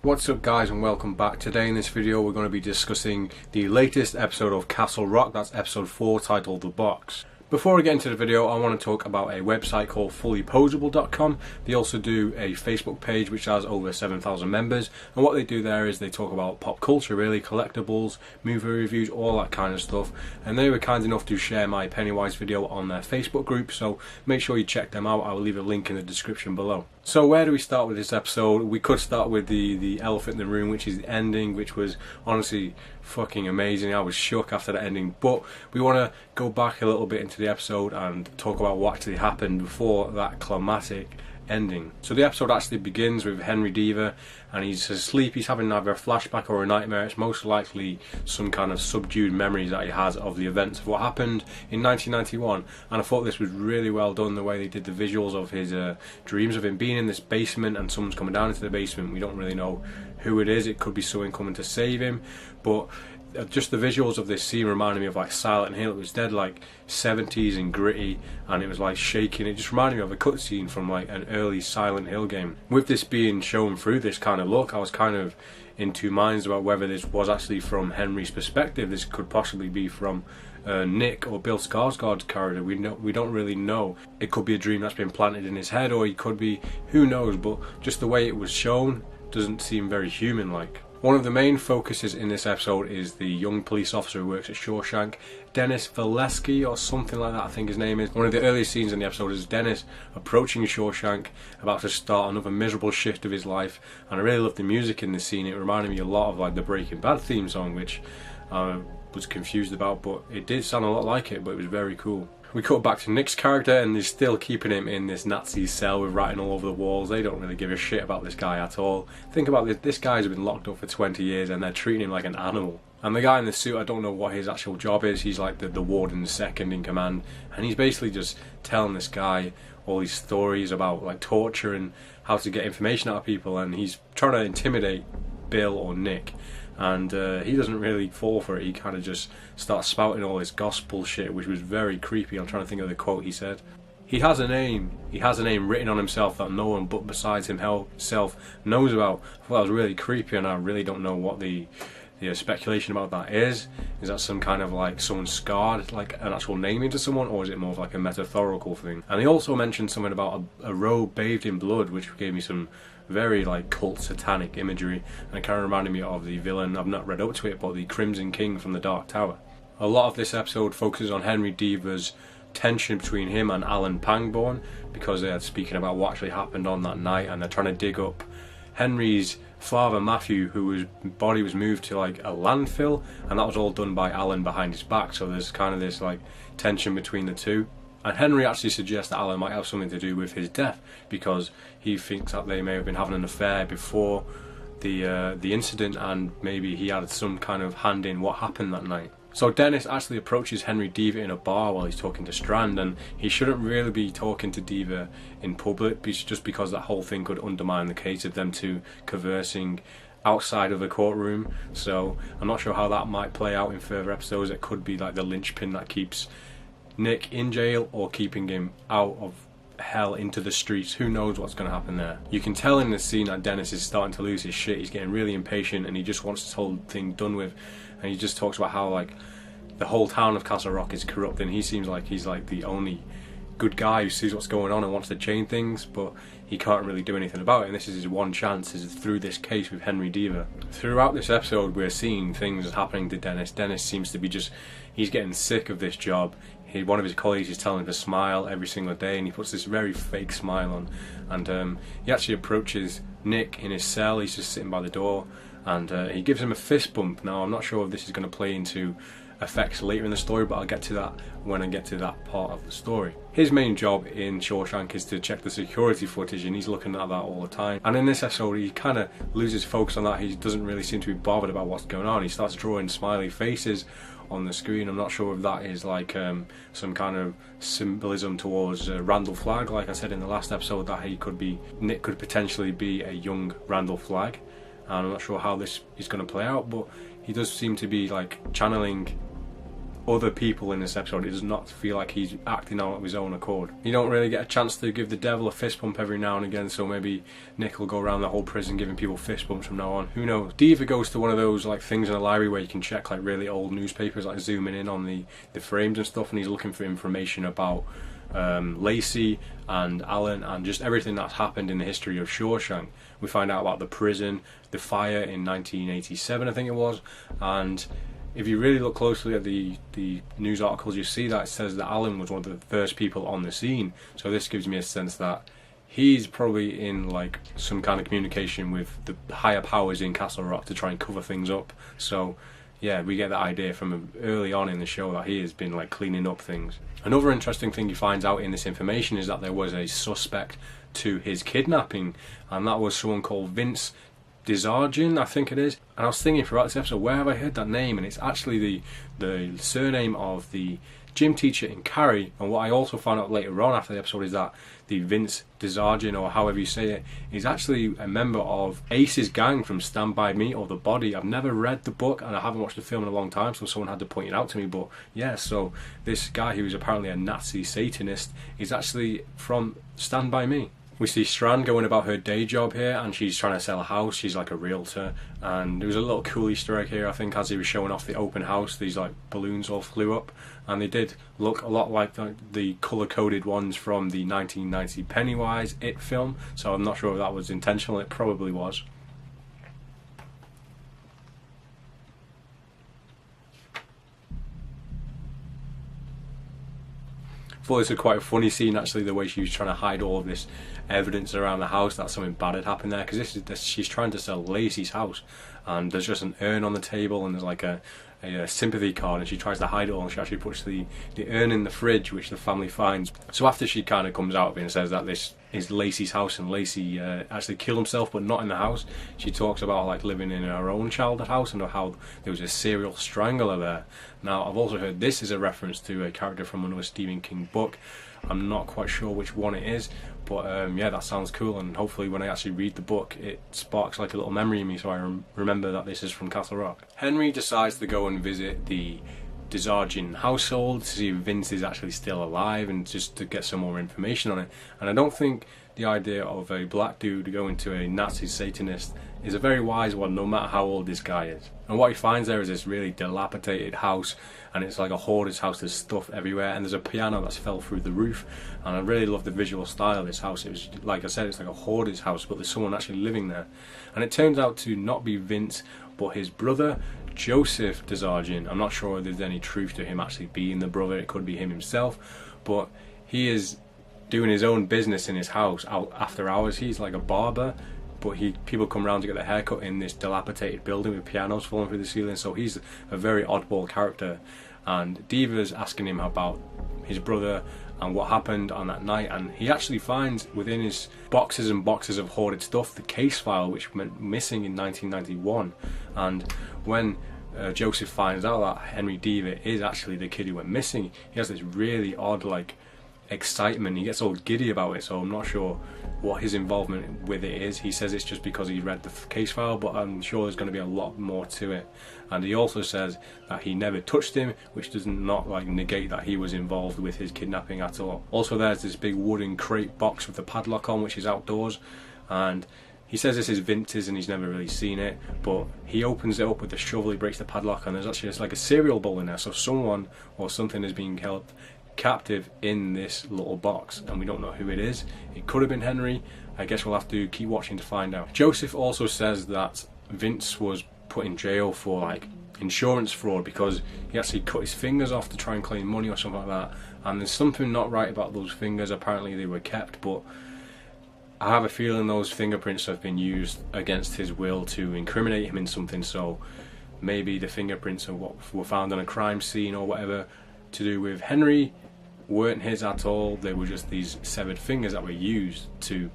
What's up guys, and welcome back. Today in this video we're going to be discussing the latest episode of Castle Rock. That's episode 4, titled The Box. Before I get into the video, I want to talk about a website called fullyposable.com. They also do a Facebook page which has over 7,000 members, and what they do there is they talk about pop culture, really, collectibles, movie reviews, all that kind of stuff. And they were kind enough to share my Pennywise video on their Facebook group, so make sure you check them out. I will leave a link in the description below. So where do we start with this episode? We could start with the elephant in the room, which is the ending, which was honestly fucking amazing. I was shook after that ending, but we want to go back a little bit into the episode and talk about what actually happened before that climactic ending. So the episode actually begins with Henry Deaver, and he's asleep. He's having either a flashback or a nightmare. It's most likely some kind of subdued memories that he has of the events of what happened in 1991, and I thought this was really well done, the way they did the visuals of his dreams of him being in this basement and someone's coming down into the basement. We don't really know who it is. It could be someone coming to save him, but just the visuals of this scene reminded me of like Silent Hill. It was dead like 70s and gritty, and it was like shaking. It just reminded me of a cutscene from like an early Silent Hill game. With this being shown through this kind of look, I was kind of in two minds about whether this was actually from Henry's perspective. This could possibly be from Nick or Bill Skarsgård's character. We don't really know. It could be a dream that's been planted in his head, or he could be, who knows, but just the way it was shown doesn't seem very human-like. One of the main focuses in this episode is the young police officer who works at Shawshank, Dennis Valesky or something like that, I think his name is. One of the earliest scenes in the episode is Dennis approaching Shawshank, about to start another miserable shift of his life, and I really loved the music in this scene. It reminded me a lot of like the Breaking Bad theme song, which I was confused about, but it did sound a lot like it, but it was very cool. We cut back to Nick's character, and they're still keeping him in this Nazi cell with writing all over the walls. They don't really give a shit about this guy at all. Think about this, this guy's been locked up for 20 years and they're treating him like an animal. And the guy in the suit, I don't know what his actual job is. He's like the warden's second in command, and he's basically just telling this guy all these stories about like torture and how to get information out of people, and he's trying to intimidate Bill or Nick. And he doesn't really fall for it. He kind of just starts spouting all this gospel shit, which was very creepy. I'm trying to think of the quote he said. He has a name. He has a name written on himself that no one but besides himself knows about. I thought that was really creepy, and I really don't know what the speculation about that is. Is that some kind of like someone scarred, like an actual name into someone, or is it more of like a metaphorical thing? And he also mentioned something about a robe bathed in blood, which gave me some very like cult satanic imagery, and it kind of reminded me of the villain, I've not read up to it, but the Crimson King from the Dark Tower. A lot of this episode focuses on Henry Deaver's tension between him and Alan Pangborn, because they're speaking about what actually happened on that night, and they're trying to dig up Henry's father Matthew, whose body was moved to like a landfill, and that was all done by Alan behind his back. So there's kind of this like tension between the two. And Henry actually suggests that Alan might have something to do with his death, because he thinks that they may have been having an affair before the incident, and maybe he had some kind of hand in what happened that night. So Dennis actually approaches Henry Deaver in a bar while he's talking to Strand, and he shouldn't really be talking to Deaver in public, just because that whole thing could undermine the case of them two conversing outside of the courtroom. So I'm not sure how that might play out in further episodes. It could be like the linchpin that keeps Nick in jail, or keeping him out of hell into the streets. Who knows what's going to happen there. You can tell in this scene that Dennis is starting to lose his shit. He's getting really impatient, and he just wants this whole thing done with, and he just talks about how like the whole town of Castle Rock is corrupt, and he seems like he's like the only good guy who sees what's going on and wants to change things, but he can't really do anything about it, and this is his one chance, is through this case with Henry Deaver. Throughout this episode we're seeing things happening to Dennis. Dennis seems to be he's getting sick of this job. One of his colleagues is telling him to smile every single day, and he puts this very fake smile on, and he actually approaches Nick in his cell. He's just sitting by the door, and he gives him a fist bump. Now I'm not sure if this is going to play into effects later in the story, but I'll get to that when I get to that part of the story. His main job in Shawshank is to check the security footage, and he's looking at that all the time. And in this episode he kind of loses focus on that. He doesn't really seem to be bothered about what's going on. He starts drawing smiley faces on the screen. I'm not sure if that is like some kind of symbolism towards Randall Flagg. Like I said in the last episode, that Nick could potentially be a young Randall Flagg, and I'm not sure how this is going to play out, but he does seem to be like channeling other people in this episode. It does not feel like he's acting out of his own accord. You don't really get a chance to give the devil a fist bump every now and again, so maybe Nick will go around the whole prison giving people fist bumps from now on. Who knows? Diva goes to one of those like things in a library where you can check like really old newspapers, like zooming in on the frames and stuff, and he's looking for information about Lacey and Alan and just everything that's happened in the history of Shawshank. We find out about the prison, the fire in 1987 I think it was, and if you really look closely at the news articles, you see that it says that Alan was one of the first people on the scene. So this gives me a sense that he's probably in like some kind of communication with the higher powers in Castle Rock to try and cover things up. So yeah, we get that idea from early on in the show that he has been like cleaning up things. Another interesting thing he finds out in this information is that there was a suspect to his kidnapping, and that was someone called Vince Desargin, I think it is. And I was thinking throughout this episode, where have I heard that name? And it's actually the surname of the gym teacher in Carrie. And what I also found out later on after the episode is that the Vince Desargin, or however you say it, is actually a member of Ace's gang from Stand By Me or The Body. I've never read the book and I haven't watched the film in a long time, so someone had to point it out to me. But yeah, so this guy who is apparently a Nazi Satanist is actually from Stand By Me. We see Strand going about her day job here, and she's trying to sell a house. She's like a realtor, and there was a little cool Easter egg here, I think, as he was showing off the open house. These like balloons all flew up, and they did look a lot like the colour-coded ones from the 1990 Pennywise It film, so I'm not sure if that was intentional. It probably was. I thought this was quite a funny scene actually, the way she was trying to hide all of this evidence around the house that something bad had happened there, because she's trying to sell Lacey's house, and there's just an urn on the table, and there's like a sympathy card, and she tries to hide it all, and she actually puts the urn in the fridge, which the family finds. So after she kind of comes out of it and says that this is Lacey's house and Lacey actually killed himself but not in the house, she talks about like living in her own childhood house and how there was a serial strangler there. Now I've also heard this is a reference to a character from another Stephen King book. I'm not quite sure which one it is, but yeah, that sounds cool, and hopefully when I actually read the book it sparks like a little memory in me, so I remember that this is from Castle Rock. Henry decides to go and visit the Desargin household to see if Vince is actually still alive and just to get some more information on it. And I don't think the idea of a black dude going to a Nazi Satanist is a very wise one, no matter how old this guy is. And what he finds there is this really dilapidated house, and it's like a hoarder's house. There's stuff everywhere, and there's a piano that's fell through the roof, and I really love the visual style of this house. It was, like I said, it's like a hoarder's house, but there's someone actually living there. And it turns out to not be Vince, but his brother, Joseph Desargin. I'm not sure if there's any truth to him actually being the brother. It could be him himself, but he is doing his own business in his house out after hours. He's like a barber, but people come around to get their haircut in this dilapidated building with pianos falling through the ceiling, so he's a very oddball character. And Diva's asking him about his brother and what happened on that night, and he actually finds within his boxes and boxes of hoarded stuff the case file which went missing in 1991. And when Joseph finds out that Henry Diva is actually the kid who went missing, he has this really odd like excitement. He gets all giddy about it, so I'm not sure what his involvement with it is. He says it's just because he read the case file, but I'm sure there's going to be a lot more to it. And he also says that he never touched him, which does not like negate that he was involved with his kidnapping at all. Also, there's this big wooden crate box with the padlock on, which is outdoors, and he says this is Vince's and he's never really seen it, but he opens it up with the shovel, he breaks the padlock, and there's actually just like a cereal bowl in there, so someone or something is being held captive in this little box, and we don't know who it is. It could have been Henry. I guess we'll have to keep watching to find out. Joseph also says that Vince was put in jail for like insurance fraud because he actually cut his fingers off to try and claim money or something like that, and there's something not right about those fingers. Apparently they were kept, but I have a feeling those fingerprints have been used against his will to incriminate him in something, so maybe the fingerprints of what were found on a crime scene or whatever to do with Henry weren't his at all. They were just these severed fingers that were used to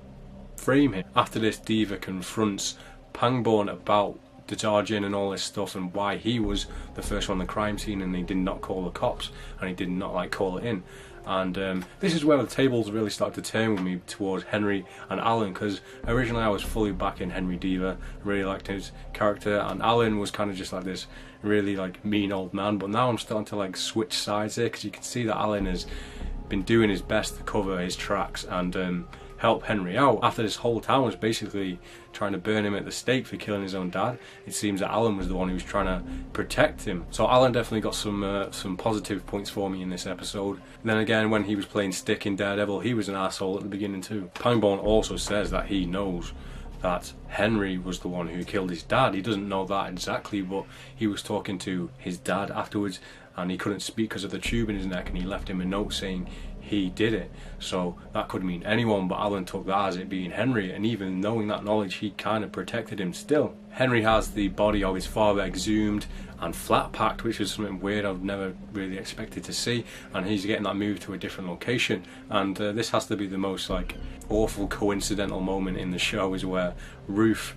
frame him. After this, Diva confronts Pangborn about Desargin and all this stuff and why he was the first one on the crime scene and he did not call the cops and he did not like call it in. And this is where the tables really started to turn with me towards Henry and Alan, because originally I was fully backing Henry Deaver, really liked his character, and Alan was kind of just like this really like mean old man. But now I'm starting to like switch sides here, because you can see that Alan has been doing his best to cover his tracks and help Henry out. After this whole town was basically trying to burn him at the stake for killing his own dad, it seems that Alan was the one who was trying to protect him. So Alan definitely got some positive points for me in this episode. And then again, when he was playing Stick in Daredevil, he was an asshole at the beginning too. Pangborn also says that he knows that Henry was the one who killed his dad. He doesn't know that exactly, but he was talking to his dad afterwards, and he couldn't speak because of the tube in his neck, and he left him a note saying he did it. So that could mean anyone, but Alan took that as it being Henry, and even knowing that knowledge, he kind of protected him still. Henry has the body of his father exhumed and flat packed, which is something weird I've never really expected to see, and he's getting that moved to a different location. And this has to be the most like awful coincidental moment in the show, is where Ruth,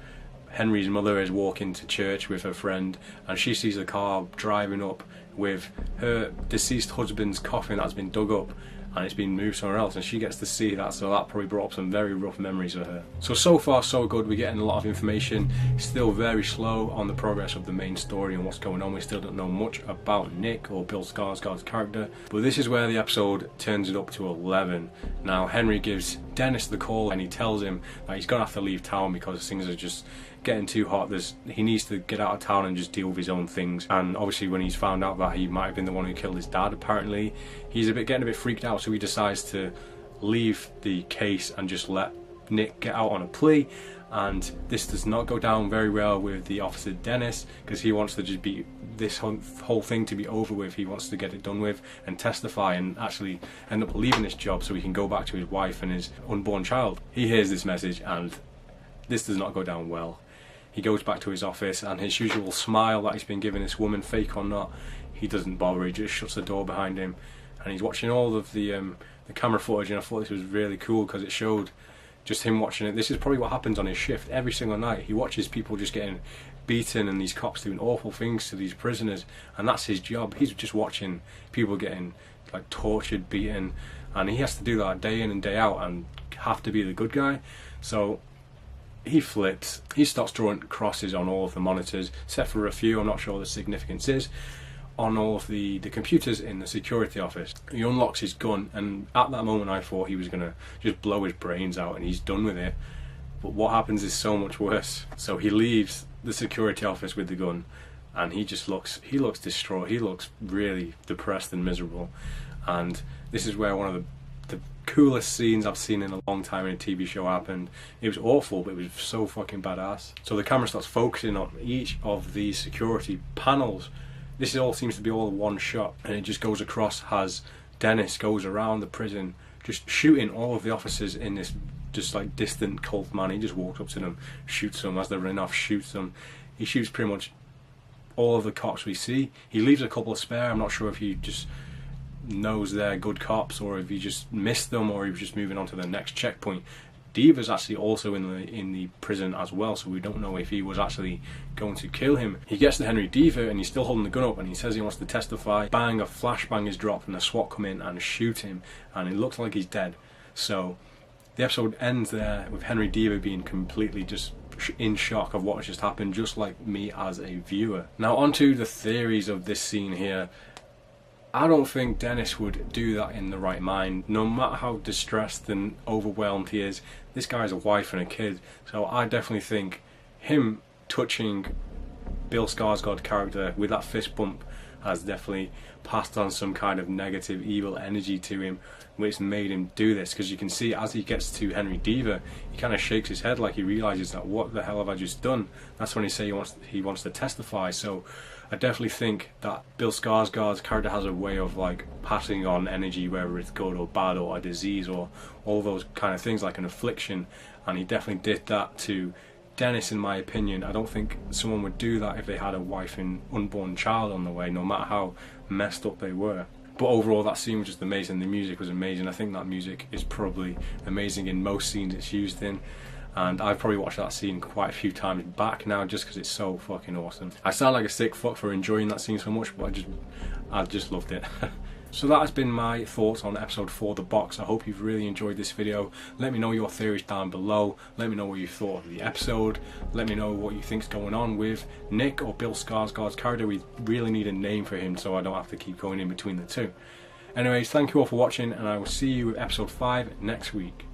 Henry's mother, is walking to church with her friend, and she sees a car driving up with her deceased husband's coffin that's been dug up, and it's been moved somewhere else, and she gets to see that, so that probably brought up some very rough memories for her. So far so good. We're getting a lot of information. Still very slow on the progress of the main story and what's going on. We still don't know much about Nick or Bill Skarsgård's character, but this is where the episode turns it up to 11. Now Henry gives Dennis the call, and he tells him that he's gonna have to leave town because things are just getting too hot. He needs to get out of town and just deal with his own things. And obviously when he's found out that he might have been the one who killed his dad, apparently he's getting a bit freaked out, so he decides to leave the case and just let Nick get out on a plea. And this does not go down very well with the officer Dennis, because he wants to just be this whole thing to be over with. He wants to get it done with and testify and actually end up leaving this job so he can go back to his wife and his unborn child. He hears this message, and this does not go down well. He goes back to his office, and his usual smile that he's been giving this woman, fake or not, he doesn't bother. He just shuts the door behind him, and he's watching all of the camera footage. And I thought this was really cool because it showed just him watching it. This is probably what happens on his shift every single night. He watches people just getting beaten and these cops doing awful things to these prisoners, and that's his job. He's just watching people getting like tortured, beaten, and he has to do that day in and day out and have to be the good guy. So he flips. He starts drawing crosses on all of the monitors, except for a few, I'm not sure what the significance is, on all of the computers in the security office. He unlocks his gun, and at that moment I thought he was going to just blow his brains out and he's done with it. But what happens is so much worse. So he leaves the security office with the gun, and he looks distraught. He looks really depressed and miserable. And this is where one of the coolest scenes I've seen in a long time in a TV show happened. It was awful, but it was so fucking badass. So the camera starts focusing on each of these security panels. This all seems to be all one shot, and it just goes across as Dennis goes around the prison just shooting all of the officers in this just like distant cult man. He just walks up to them, shoots them as they're running off, shoots them. He shoots pretty much all of the cops we see. He leaves a couple of spare. I'm not sure if he just knows they're good cops or if he just missed them or he was just moving on to the next checkpoint. Deaver's actually also in the prison as well, so we don't know if he was actually going to kill him. He gets to Henry Deaver and he's still holding the gun up, and he says he wants to testify. Bang, a flashbang is dropped and the SWAT come in and shoot him, and it looks like he's dead. So the episode ends there with Henry Deaver being completely just in shock of what has just happened, just like me as a viewer. Now onto the theories of this scene here. I don't think Dennis would do that in the right mind, no matter how distressed and overwhelmed he is. This guy has a wife and a kid, so I definitely think him touching Bill Skarsgård's character with that fist bump has definitely passed on some kind of negative, evil energy to him, which made him do this. Because you can see as he gets to Henry Deaver, he kind of shakes his head like he realises that what the hell have I just done? That's when he wants to testify. So I definitely think that Bill Skarsgård's character has a way of like passing on energy, whether it's good or bad or a disease or all those kind of things, like an affliction, and he definitely did that to Dennis, in my opinion. I don't think someone would do that if they had a wife and unborn child on the way, no matter how messed up they were. But overall, that scene was just amazing. The music was amazing. I think that music is probably amazing in most scenes it's used in. And I've probably watched that scene quite a few times back now just because it's so fucking awesome. I sound like a sick fuck for enjoying that scene so much, but I just loved it. So that has been my thoughts on episode 4 The Box. I hope you've really enjoyed this video. Let me know your theories down below. Let me know what you thought of the episode. Let me know what you think's going on with Nick or Bill Skarsgård's character. We really need a name for him so I don't have to keep going in between the two. Anyways, thank you all for watching, and I will see you with episode 5 next week.